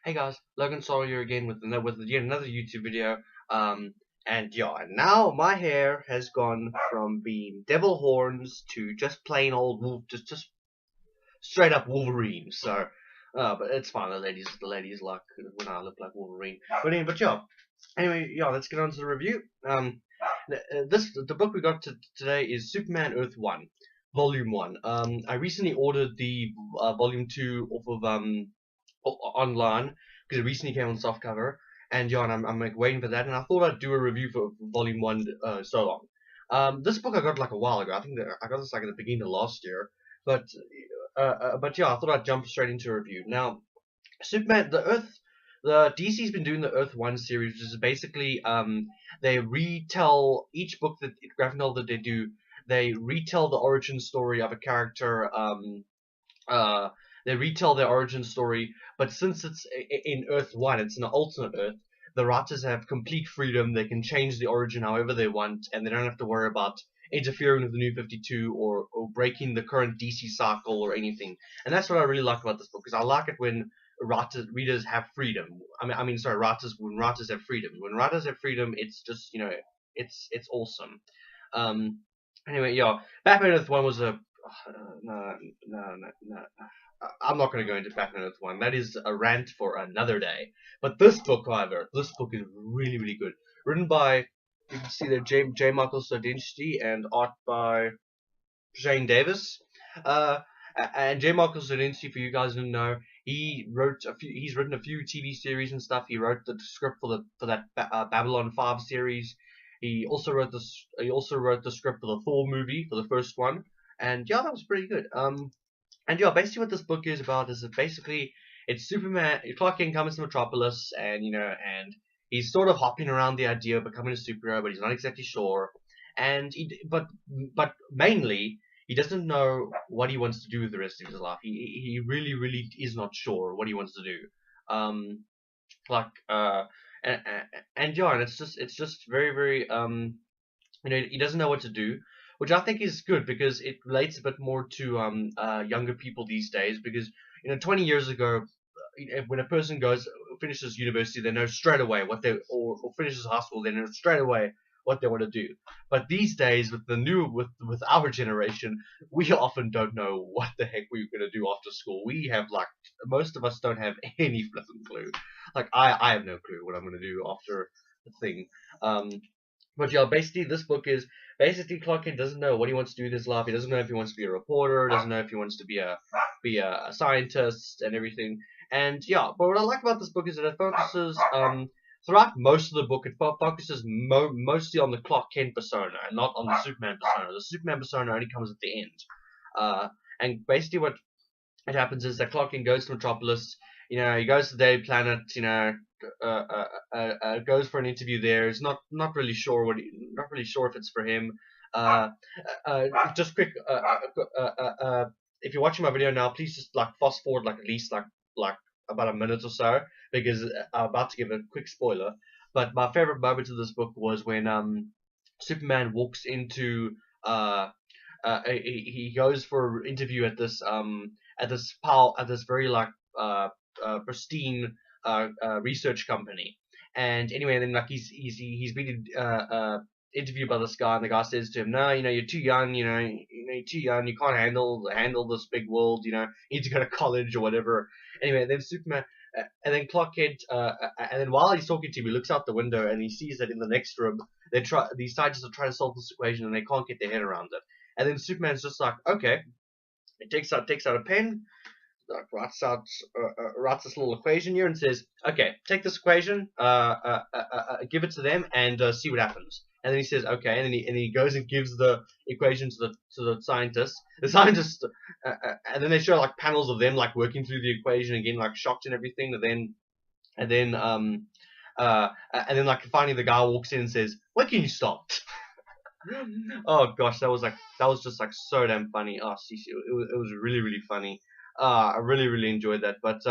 Hey guys, Logan Solo here again with yet another YouTube video. And yeah, now my hair has gone from being devil horns to just plain old wolf, just straight up Wolverine. So, but it's fine. The ladies like when I look like Wolverine. But yeah. Anyway, yeah, let's get on to the review. The book we got today is Superman Earth 1, Volume 1. I recently ordered the Volume 2 off of online because it recently came on softcover, and yeah, and I'm like waiting for that, and I thought I'd do a review for Volume 1 so long. This book I got like a while ago. I think that I got this like at the beginning of last year, but but yeah, I thought I'd jump straight into a review. Now, Superman, the DC's been doing the Earth One series, which is basically they retell each book that graphic novel that they do. They retell the origin story of a character. Uh, they retell their origin story, but since it's in Earth One, it's an alternate Earth. The writers have complete freedom. They can change the origin however they want, and they don't have to worry about interfering with the New 52 or breaking the current DC cycle or anything. And that's what I really like about this book, because I like it when readers have freedom. Sorry, writers have freedom. When writers have freedom, it's just it's awesome. Um, anyway, yeah, Batman Earth One was a no, no. I'm not going to go into Batman Earth One. That is a rant for another day. But this book, however, this book is really, really good. Written by, you can see there, J. Michael Straczynski, and art by Shane Davis. Uh, and J. Michael Straczynski, for you guys who don't know, he's written a few TV series and stuff. He wrote the script for that Babylon 5 series. He also wrote the script for the Thor movie, for the first one. And yeah, that was pretty good. And yeah, basically what this book is about is that basically it's Superman. Clark Kent comes to Metropolis, and and he's sort of hopping around the idea of becoming a superhero, but he's not exactly sure. And but mainly he doesn't know what he wants to do with the rest of his life. He really really is not sure what he wants to do. Um, like and, and yeah, and it's just very very he doesn't know what to do, which I think is good because it relates a bit more to younger people these days. Because 20 years ago, when a person finishes university, they know straight away what they or finishes high school, they know straight away what they want to do. But these days, with our generation, we often don't know what the heck we're gonna do after school. We have like most of us don't have any flipping clue. Like I have no clue what I'm gonna do after the thing. Um, but yeah, basically this book is basically Clark Kent doesn't know what he wants to do with his life. He doesn't know if he wants to be a reporter. Doesn't know if he wants to be a scientist and everything. And yeah, but what I like about this book is that it focuses throughout most of the book. It focuses mostly on the Clark Kent persona and not on the Superman persona. The Superman persona only comes at the end. And basically what it happens is that Clark Kent goes to Metropolis. He goes to the Daily Planet. Goes for an interview there. Is not really sure not really sure if it's for him. Uh, just quick. If you're watching my video now, please just like fast forward like at least like about a minute or so because I'm about to give a quick spoiler. But my favorite moment of this book was when Superman walks into he goes for an interview at this very like pristine research company. And anyway, then like he's been interviewed by this guy, and the guy says to him, "No, you're too young. You're too young. You can't handle this big world. You need to go to college or whatever." Anyway, then Superman. And then Clark Kent, and then while he's talking to him, he looks out the window and he sees that in the next room, these scientists are trying to solve this equation and they can't get their head around it. And then Superman's just like, okay, he takes out a pen, like writes this little equation here and says, okay, take this equation, give it to them and see what happens. And then he says, okay, and then he goes and gives the equation to the scientist. The scientist, and then they show like panels of them like working through the equation again, like shocked and everything. And then like finally the guy walks in and says, "When can you stop?" Oh gosh, that was just like so damn funny. Oh, it was really really funny. I really really enjoyed that. But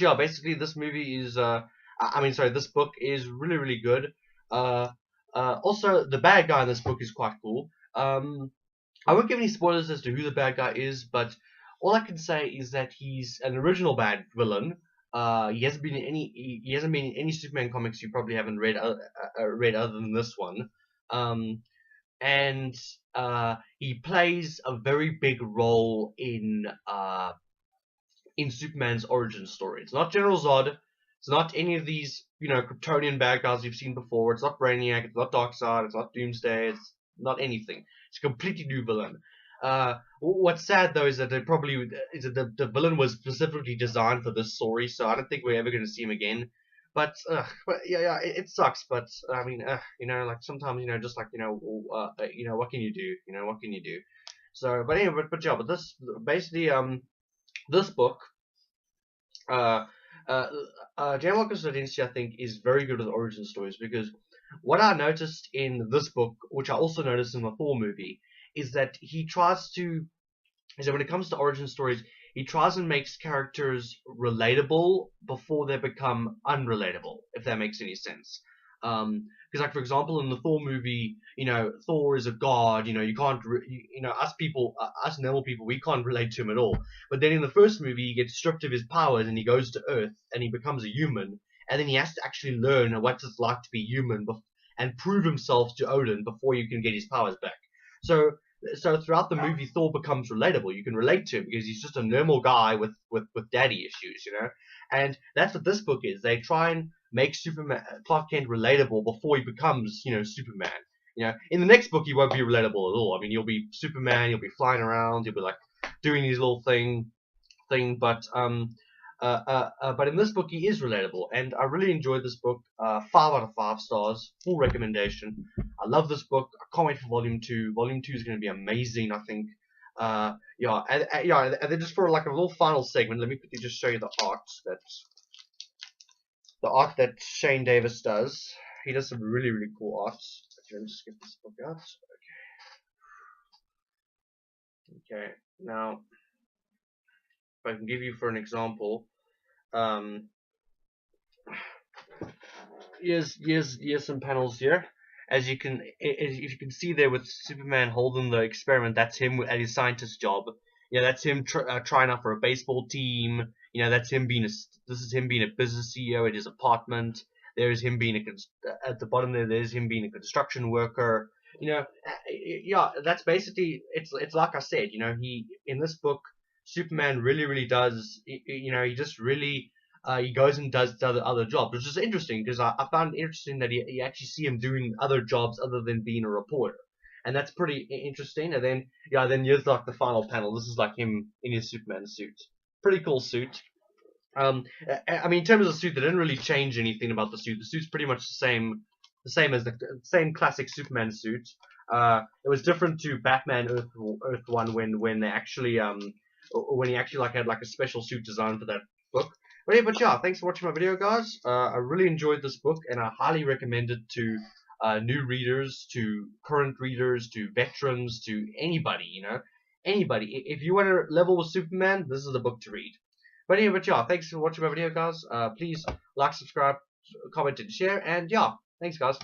yeah, basically this movie is sorry, this book is really really good. Uh, also the bad guy in this book is quite cool. I won't give any spoilers as to who the bad guy is, but all I can say is that he's an original bad villain. He hasn't been in any Superman comics you probably haven't read other than this one. And he plays a very big role in Superman's origin story. It's not General Zod. It's not any of these, Kryptonian bad guys you've seen before. It's not Brainiac. It's not Darkseid. It's not Doomsday. It's not anything. It's a completely new villain. What's sad though is that the villain was specifically designed for this story, so I don't think we're ever going to see him again. But yeah, it sucks. But I mean, like sometimes, just like what can you do? What can you do? So, but anyway, but yeah, but this basically this book, uh, uh, Gianmarco Straczynski, I think, is very good with origin stories, because what I noticed in this book, which I also noticed in the Thor movie, is that when it comes to origin stories, he tries and makes characters relatable before they become unrelatable, if that makes any sense. Because, like, for example, in the Thor movie, Thor is a god. You can't, us normal people, we can't relate to him at all. But then in the first movie, he gets stripped of his powers and he goes to Earth and he becomes a human, and then he has to actually learn what it's like to be human and prove himself to Odin before you can get his powers back. So throughout the movie, Thor becomes relatable. You can relate to him because he's just a normal guy with daddy issues, And that's what this book is. They try and make Clark Kent relatable before he becomes, Superman. In the next book, he won't be relatable at all. I mean, you'll be Superman. You'll be flying around. You'll be like doing his little thing. But in this book, he is relatable, and I really enjoyed this book. 5 out of 5 stars, full recommendation. I love this book. I can't wait for Volume 2. Volume 2 is going to be amazing, I think. Yeah, and then just for like a little final segment, let me quickly just show you the art that Shane Davis does. He does some really, really cool art. Okay, let me just get this book out. Okay, now, if I can give you for an example, here's some panels here. As you can see there with Superman holding the experiment, that's him at his scientist job. That's him trying out for a baseball team. That's him this is him being a business CEO at his apartment. There's him being at the bottom there. There's him being a construction worker. Yeah, that's basically it's like I said. He in this book, Superman really does. He just really. He goes and does other jobs, which is interesting because I found it interesting that you actually see him doing other jobs other than being a reporter, and that's pretty interesting. And then here's like the final panel. This is like him in his Superman suit. Pretty cool suit. I mean, in terms of the suit, they didn't really change anything about the suit. The suit's pretty much the same as the same classic Superman suit. It was different to Batman Earth 1 when they actually when he actually had like a special suit designed for that book. But yeah, thanks for watching my video, guys. I really enjoyed this book, and I highly recommend it to new readers, to current readers, to veterans, to anybody, Anybody. If you want to level with Superman, this is the book to read. But yeah, thanks for watching my video, guys. Please like, subscribe, comment, and share, and yeah, thanks, guys.